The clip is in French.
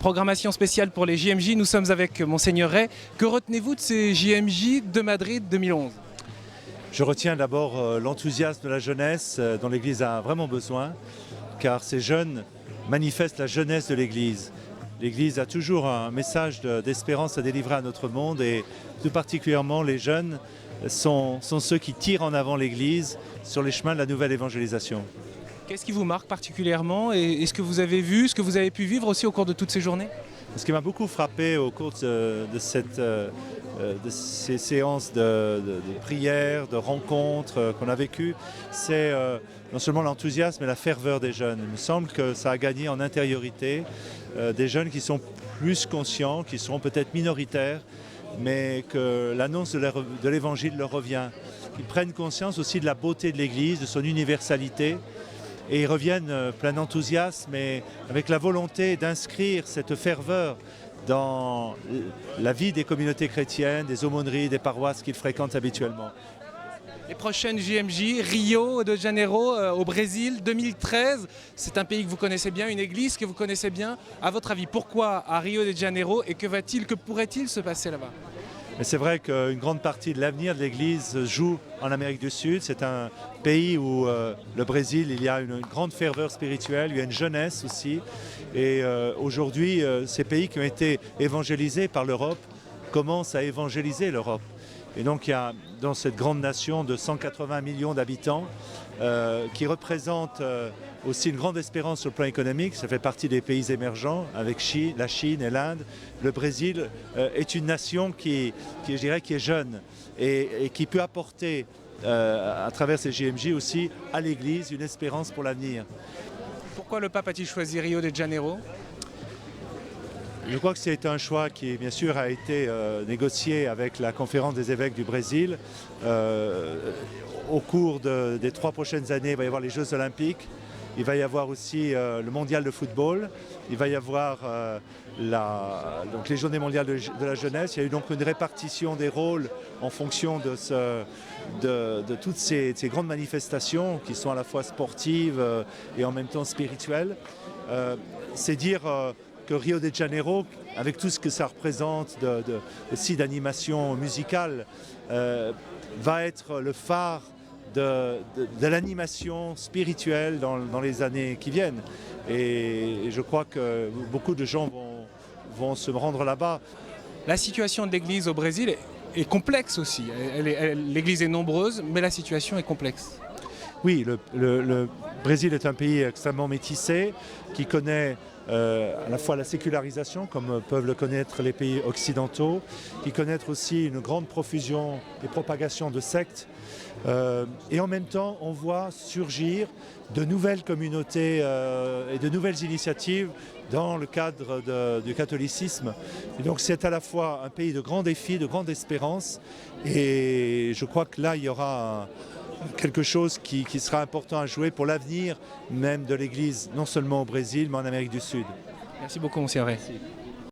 Programmation spéciale pour les JMJ, nous sommes avec Monseigneur Ray. Que retenez-vous de ces JMJ de Madrid 2011 ? Je retiens d'abord l'enthousiasme de la jeunesse dont l'Église a vraiment besoin, car ces jeunes manifestent la jeunesse de l'Église. L'Église a toujours un message d'espérance à délivrer à notre monde et tout particulièrement les jeunes sont ceux qui tirent en avant l'Église sur les chemins de la nouvelle évangélisation. Qu'est-ce qui vous marque particulièrement et ce que vous avez vu, ce que vous avez pu vivre aussi au cours de toutes ces journées ? Ce qui m'a beaucoup frappé au cours de ces séances de prières, de rencontres qu'on a vécues, c'est non seulement l'enthousiasme et la ferveur des jeunes. Il me semble que ça a gagné en intériorité, des jeunes qui sont plus conscients, qui seront peut-être minoritaires, mais que l'annonce de l'Évangile leur revient. Ils prennent conscience aussi de la beauté de l'Église, de son universalité, et ils reviennent plein d'enthousiasme et avec la volonté d'inscrire cette ferveur dans la vie des communautés chrétiennes, des aumôneries, des paroisses qu'ils fréquentent habituellement. Les prochaines JMJ, Rio de Janeiro au Brésil, 2013, c'est un pays que vous connaissez bien, une église que vous connaissez bien. À votre avis, pourquoi à Rio de Janeiro et que pourrait-il se passer là-bas ? Mais c'est vrai qu'une grande partie de l'avenir de l'Église joue en Amérique du Sud. C'est un pays où le Brésil, il y a une grande ferveur spirituelle, il y a une jeunesse aussi. Et aujourd'hui, ces pays qui ont été évangélisés par l'Europe commencent à évangéliser l'Europe. Et donc il y a dans cette grande nation de 180 millions d'habitants qui représente aussi une grande espérance sur le plan économique. Ça fait partie des pays émergents avec la Chine et l'Inde. Le Brésil est une nation qui est jeune et qui peut apporter à travers ces JMJ aussi à l'Église une espérance pour l'avenir. Pourquoi le pape a-t-il choisi Rio de Janeiro ? Je crois que c'est un choix qui, bien sûr, a été négocié avec la conférence des évêques du Brésil. Au cours des 3 prochaines années, il va y avoir les Jeux Olympiques. Il va y avoir aussi le mondial de football. Il va y avoir donc les Journées mondiales de la jeunesse. Il y a eu donc une répartition des rôles en fonction de toutes ces grandes manifestations qui sont à la fois sportives et en même temps spirituelles. C'est dire que Rio de Janeiro, avec tout ce que ça représente aussi d'animation musicale, va être le phare de l'animation spirituelle dans les années qui viennent. Et je crois que beaucoup de gens vont se rendre là-bas. La situation de l'Église au Brésil est complexe aussi. L'Église est nombreuse, mais la situation est complexe. Oui, le Brésil est un pays extrêmement métissé, qui connaît à la fois la sécularisation, comme peuvent le connaître les pays occidentaux, qui connaît aussi une grande profusion et propagation de sectes. Et en même temps, on voit surgir de nouvelles communautés et de nouvelles initiatives dans le cadre du catholicisme. Et donc c'est à la fois un pays de grands défis, de grande espérance, et je crois que là, il y aura quelque chose qui sera important à jouer pour l'avenir même de l'Église, non seulement au Brésil, mais en Amérique du Sud. Merci beaucoup, Monseigneur Ray.